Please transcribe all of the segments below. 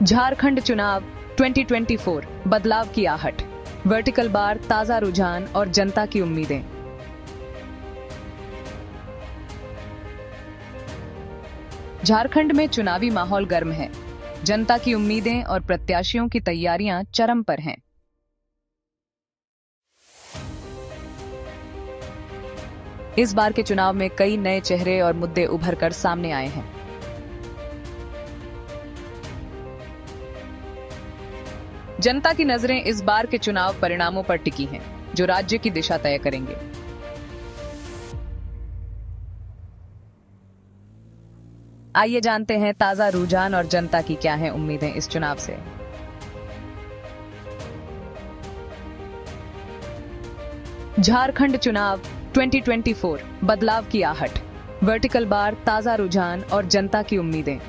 झारखंड चुनाव 2024 बदलाव की आहट, वर्टिकल बार, ताजा रुझान और जनता की उम्मीदें। झारखंड में चुनावी माहौल गर्म है। जनता की उम्मीदें और प्रत्याशियों की तैयारियां चरम पर हैं। इस बार के चुनाव में कई नए चेहरे और मुद्दे उभर कर सामने आए हैं। जनता की नजरें इस बार के चुनाव परिणामों पर टिकी हैं, जो राज्य की दिशा तय करेंगे। आइए जानते हैं ताजा रुझान और जनता की क्या हैं उम्मीदें इस चुनाव से। झारखंड चुनाव 2024 बदलाव की आहट, वर्टिकल बार, ताजा रुझान और जनता की उम्मीदें।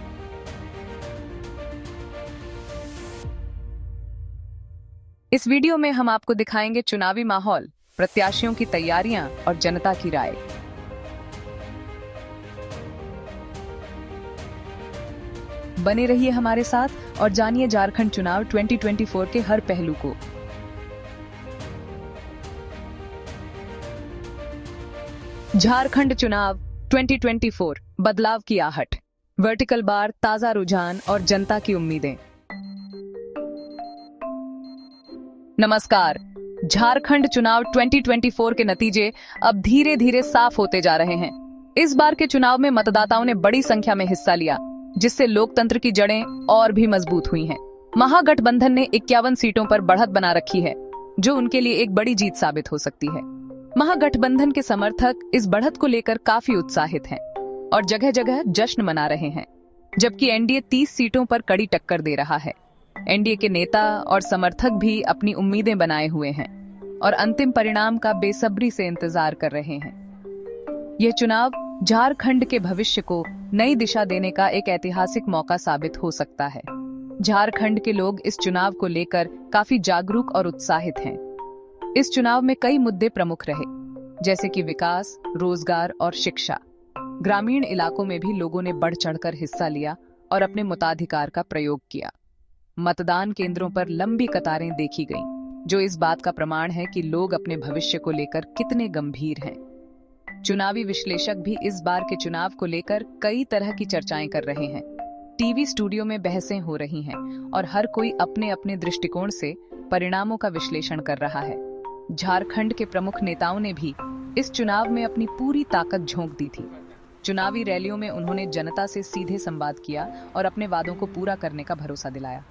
इस वीडियो में हम आपको दिखाएंगे चुनावी माहौल, प्रत्याशियों की तैयारियां और जनता की राय। बने रहिए हमारे साथ और जानिए झारखंड चुनाव 2024 के हर पहलू को। झारखंड चुनाव 2024 बदलाव की आहट, वर्टिकल बार, ताजा रुझान और जनता की उम्मीदें। नमस्कार। झारखंड चुनाव 2024 के नतीजे अब धीरे धीरे साफ होते जा रहे हैं। इस बार के चुनाव में मतदाताओं ने बड़ी संख्या में हिस्सा लिया, जिससे लोकतंत्र की जड़ें और भी मजबूत हुई हैं। महागठबंधन ने 51 सीटों पर बढ़त बना रखी है, जो उनके लिए एक बड़ी जीत साबित हो सकती है। महागठबंधन के समर्थक इस बढ़त को लेकर काफी उत्साहित हैं और जगह जगह जश्न मना रहे हैं, जबकि एनडीए 30 सीटों पर कड़ी टक्कर दे रहा है। एनडीए के नेता और समर्थक भी अपनी उम्मीदें बनाए हुए हैं और अंतिम परिणाम का बेसब्री से इंतजार कर रहे हैं। यह चुनाव झारखंड के भविष्य को नई दिशा देने का एक ऐतिहासिक मौका साबित हो सकता है। झारखंड के लोग इस चुनाव को लेकर काफी जागरूक और उत्साहित हैं। इस चुनाव में कई मुद्दे प्रमुख रहे, जैसे कि विकास, रोजगार और शिक्षा। ग्रामीण इलाकों में भी लोगों ने बढ़ चढ़कर हिस्सा लिया और अपने मताधिकार का प्रयोग किया। मतदान केंद्रों पर लंबी कतारें देखी गईं, जो इस बात का प्रमाण है कि लोग अपने भविष्य को लेकर कितने गंभीर हैं। चुनावी विश्लेषक भी इस बार के चुनाव को लेकर कई तरह की चर्चाएं कर रहे हैं। टीवी स्टूडियो में बहसें हो रही हैं और हर कोई अपने अपने दृष्टिकोण से परिणामों का विश्लेषण कर रहा है। झारखंड के प्रमुख नेताओं ने भी इस चुनाव में अपनी पूरी ताकत झोंक दी थी। चुनावी रैलियों में उन्होंने जनता से सीधे संवाद किया और अपने वादों को पूरा करने का भरोसा दिलाया।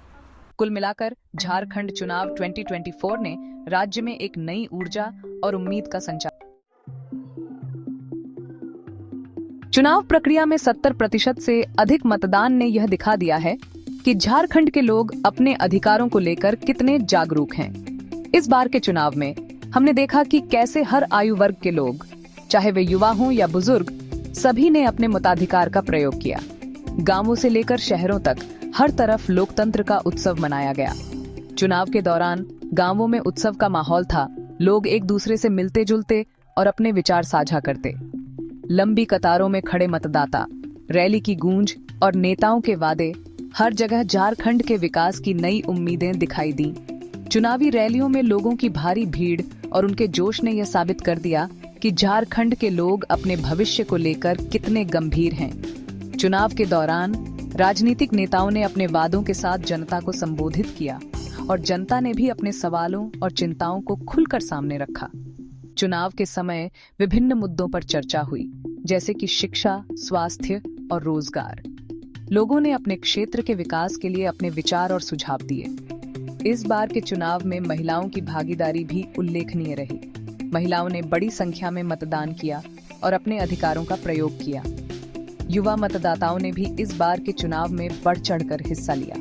कुल मिलाकर झारखंड चुनाव 2024 ने राज्य में एक नई ऊर्जा और उम्मीद का संचार। चुनाव प्रक्रिया में 70% से अधिक मतदान ने यह दिखा दिया है कि झारखंड के लोग अपने अधिकारों को लेकर कितने जागरूक हैं। इस बार के चुनाव में हमने देखा कि कैसे हर आयु वर्ग के लोग, चाहे वे युवा हों या बुजुर्ग, सभी ने अपने मताधिकार का प्रयोग किया। गांवों से लेकर शहरों तक हर तरफ लोकतंत्र का उत्सव मनाया गया। चुनाव के दौरान गांवों में उत्सव का माहौल था। लोग एक दूसरे से मिलते जुलते और अपने विचार साझा करते। लंबी कतारों में खड़े मतदाता, रैली की गूंज और नेताओं के वादे, हर जगह झारखंड के विकास की नई उम्मीदें दिखाई दी। चुनावी रैलियों में लोगों की भारी भीड़ और उनके जोश ने यह साबित कर दिया कि झारखंड के लोग अपने भविष्य को लेकर कितने गंभीर हैं। चुनाव के दौरान राजनीतिक नेताओं ने अपने वादों के साथ जनता को संबोधित किया और जनता ने भी अपने सवालों और चिंताओं को खुलकर सामने रखा। चुनाव के समय विभिन्न मुद्दों पर चर्चा हुई, जैसे कि शिक्षा, स्वास्थ्य और रोजगार। लोगों ने अपने क्षेत्र के विकास के लिए अपने विचार और सुझाव दिए। इस बार के चुनाव में महिलाओं की भागीदारी भी उल्लेखनीय रही। महिलाओं ने बड़ी संख्या में मतदान किया और अपने अधिकारों का प्रयोग किया। युवा मतदाताओं ने भी इस बार के चुनाव में बढ़ चढ़कर हिस्सा लिया।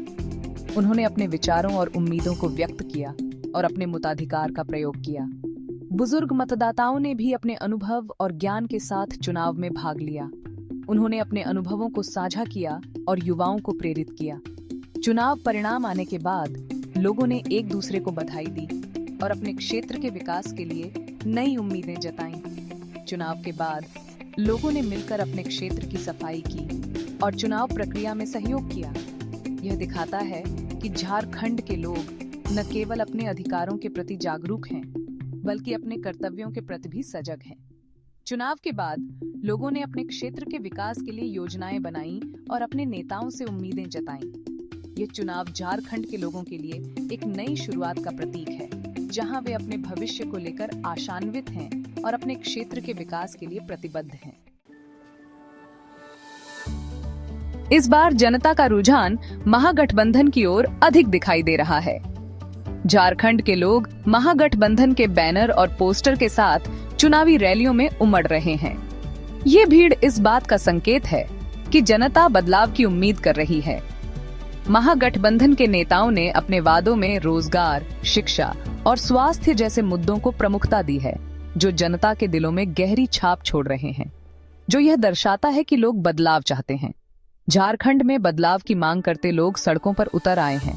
उन्होंने अपने विचारों और उम्मीदों को व्यक्त किया और अपने मताधिकार का प्रयोग किया। बुजुर्ग मतदाताओं ने भी अपने अनुभव और ज्ञान के साथ चुनाव में भाग लिया। उन्होंने अपने अनुभवों को साझा किया और युवाओं को प्रेरित किया। चुनाव परिणाम आने के बाद लोगों ने एक दूसरे को बधाई दी और अपने क्षेत्र के विकास के लिए नई उम्मीदें जताईं। चुनाव के बाद लोगों ने मिलकर अपने क्षेत्र की सफाई की और चुनाव प्रक्रिया में सहयोग किया। यह दिखाता है कि झारखंड के लोग न केवल अपने अधिकारों के प्रति जागरूक हैं, बल्कि अपने कर्तव्यों के प्रति भी सजग हैं। चुनाव के बाद लोगों ने अपने क्षेत्र के विकास के लिए योजनाएं बनाई और अपने नेताओं से उम्मीदें जताईं। ये चुनाव झारखंड के लोगों के लिए एक नई शुरुआत का प्रतीक है, जहां वे अपने भविष्य को लेकर आशान्वित हैं और अपने क्षेत्र के विकास के लिए प्रतिबद्ध हैं। इस बार जनता का रुझान महागठबंधन की ओर अधिक दिखाई दे रहा है। झारखंड के लोग महागठबंधन के बैनर और पोस्टर के साथ चुनावी रैलियों में उमड़ रहे हैं। ये भीड़ इस बात का संकेत है कि जनता बदलाव की उम्मीद कर रही है। महागठबंधन के नेताओं ने अपने वादों में रोजगार, शिक्षा और स्वास्थ्य जैसे मुद्दों को प्रमुखता दी है, जो जनता के दिलों में गहरी छाप छोड़ रहे हैं, जो यह दर्शाता है कि लोग बदलाव चाहते हैं। झारखंड में बदलाव की मांग करते लोग सड़कों पर उतर आए हैं।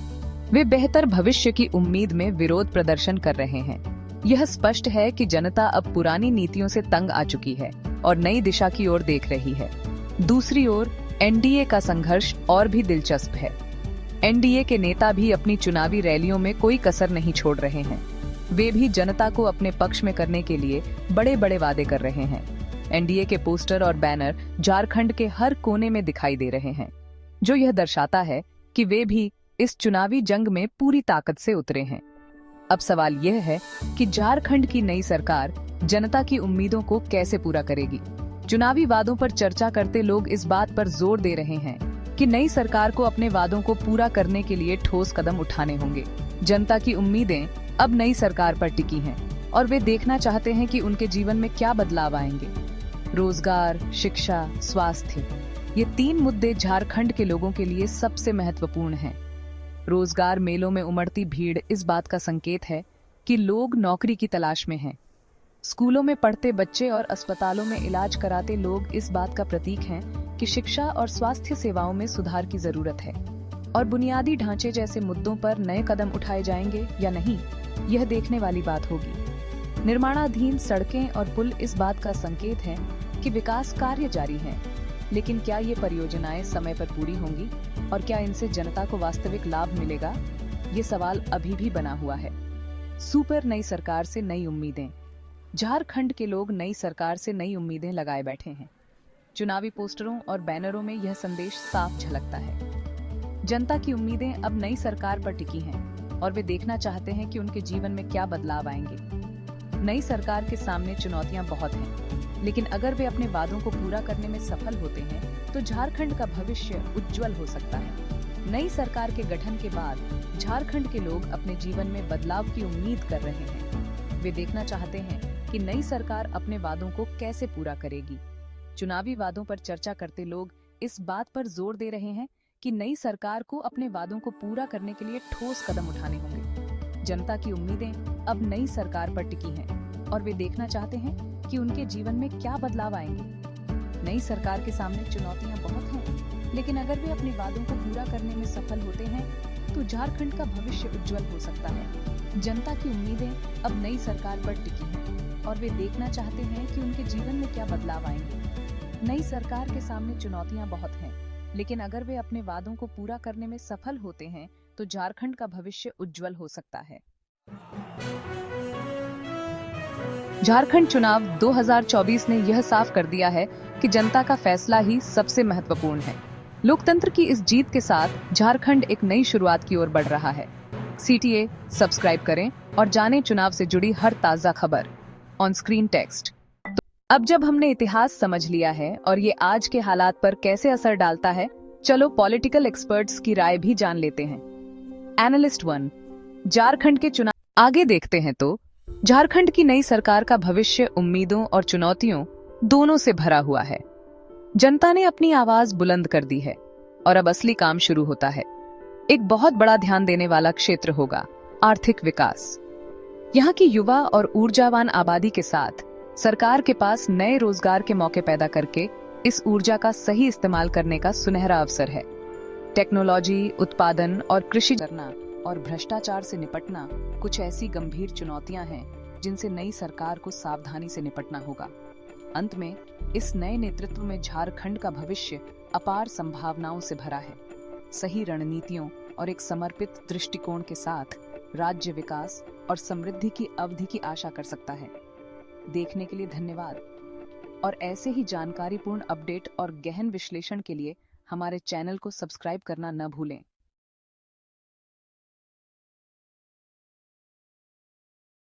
वे बेहतर भविष्य की उम्मीद में विरोध प्रदर्शन कर रहे हैं। यह स्पष्ट है कि जनता अब पुरानी नीतियों से तंग आ चुकी है और नई दिशा की ओर देख रही है। दूसरी ओर एनडीए का संघर्ष और भी दिलचस्प है। एनडीए के नेता भी अपनी चुनावी रैलियों में कोई कसर नहीं छोड़ रहे हैं। वे भी जनता को अपने पक्ष में करने के लिए बड़े बड़े वादे कर रहे हैं। एनडीए के पोस्टर और बैनर झारखंड के हर कोने में दिखाई दे रहे हैं, जो यह दर्शाता है कि वे भी इस चुनावी जंग में पूरी ताकत से उतरे हैं। अब सवाल यह है कि झारखंड की नई सरकार जनता की उम्मीदों को कैसे पूरा करेगी। चुनावी वादों पर चर्चा करते लोग इस बात पर जोर दे रहे हैं कि नई सरकार को अपने वादों को पूरा करने के लिए ठोस कदम उठाने होंगे। जनता की उम्मीदें अब नई सरकार पर टिकी हैं और वे देखना चाहते हैं कि उनके जीवन में क्या बदलाव आएंगे। रोजगार, शिक्षा, स्वास्थ्य, ये 3 मुद्दे झारखंड के लोगों के लिए सबसे महत्वपूर्ण हैं। रोजगार मेलों में उमड़ती भीड़ इस बात का संकेत है कि लोग नौकरी की तलाश में हैं। स्कूलों में पढ़ते बच्चे और अस्पतालों में इलाज कराते लोग इस बात का प्रतीक हैं कि शिक्षा और स्वास्थ्य सेवाओं में सुधार की जरूरत है। और बुनियादी ढांचे जैसे मुद्दों पर नए कदम उठाए जाएंगे या नहीं, यह देखने वाली बात होगी। निर्माणाधीन सड़कें और पुल इस बात का संकेत है कि विकास कार्य जारी हैं, लेकिन क्या ये परियोजनाएं समय पर पूरी होंगी और क्या इनसे जनता को वास्तविक लाभ मिलेगा, ये सवाल अभी भी बना हुआ है। सुपर नई सरकार से नई उम्मीदें। झारखंड के लोग नई सरकार से नई उम्मीदें लगाए बैठे हैं। चुनावी पोस्टरों और बैनरों में यह संदेश साफ झलकता है। जनता की उम्मीदें अब नई सरकार पर टिकी हैं और वे देखना चाहते हैं कि उनके जीवन में क्या बदलाव आएंगे। नई सरकार के सामने चुनौतियां बहुत हैं, लेकिन अगर वे अपने वादों को पूरा करने में सफल होते हैं तो झारखंड का भविष्य उज्जवल हो सकता है। नई सरकार के गठन के बाद झारखंड के लोग अपने जीवन में बदलाव की उम्मीद कर रहे हैं। वे देखना चाहते हैं कि नई सरकार अपने वादों को कैसे पूरा करेगी। चुनावी वादों पर चर्चा करते लोग इस बात पर जोर दे रहे हैं कि नई सरकार को अपने वादों को पूरा करने के लिए ठोस कदम उठाने होंगे। जनता की उम्मीदें अब नई सरकार पर टिकी हैं और वे देखना चाहते हैं कि उनके जीवन में क्या बदलाव आएंगे। नई सरकार के सामने चुनौतियां बहुत हैं, लेकिन अगर वे अपने वादों को पूरा करने में सफल होते हैं तो झारखंड का भविष्य उज्जवल हो सकता है। जनता की उम्मीदें अब नई सरकार पर टिकी हैं और वे देखना चाहते हैं कि उनके जीवन में क्या बदलाव आएंगे। नई सरकार के सामने चुनौतियां बहुत हैं, लेकिन अगर वे अपने वादों को पूरा करने में सफल होते हैं तो झारखंड का भविष्य उज्जवल हो सकता है। झारखंड चुनाव 2024 ने यह साफ कर दिया है कि जनता का फैसला ही सबसे महत्वपूर्ण है। लोकतंत्र की इस जीत के साथ झारखंड एक नई शुरुआत की ओर बढ़ रहा है। CTA सब्सक्राइब करें और जानें चुनाव से जुड़ी हर ताजा खबर। On screen text. अब जब हमने इतिहास समझ लिया है और ये आज के हालात पर कैसे असर डालता है, चलो पॉलिटिकल एक्सपर्ट्स की राय भी जान लेते हैं। एनालिस्ट 1, झारखंड के चुनाव आगे देखते हैं तो झारखंड की नई सरकार का भविष्य उम्मीदों और चुनौतियों दोनों से भरा हुआ है। जनता ने अपनी आवाज बुलंद कर दी है और अब असली काम शुरू होता है। एक बहुत बड़ा ध्यान देने वाला क्षेत्र होगा आर्थिक विकास। यहाँ की युवा और ऊर्जावान आबादी के साथ सरकार के पास नए रोजगार के मौके पैदा करके इस ऊर्जा का सही इस्तेमाल करने का सुनहरा अवसर है। टेक्नोलॉजी, उत्पादन और कृषि करना और भ्रष्टाचार से निपटना कुछ ऐसी गंभीर चुनौतियां हैं जिनसे नई सरकार को सावधानी से निपटना होगा। अंत में इस नए नेतृत्व में झारखंड का भविष्य अपार संभावनाओं से भरा है। सही रणनीतियों और एक समर्पित दृष्टिकोण के साथ राज्य विकास और समृद्धि की अवधि की आशा कर सकता है। देखने के लिए धन्यवाद और ऐसे ही जानकारीपूर्ण अपडेट और गहन विश्लेषण के लिए हमारे चैनल को सब्सक्राइब करना न भूलें।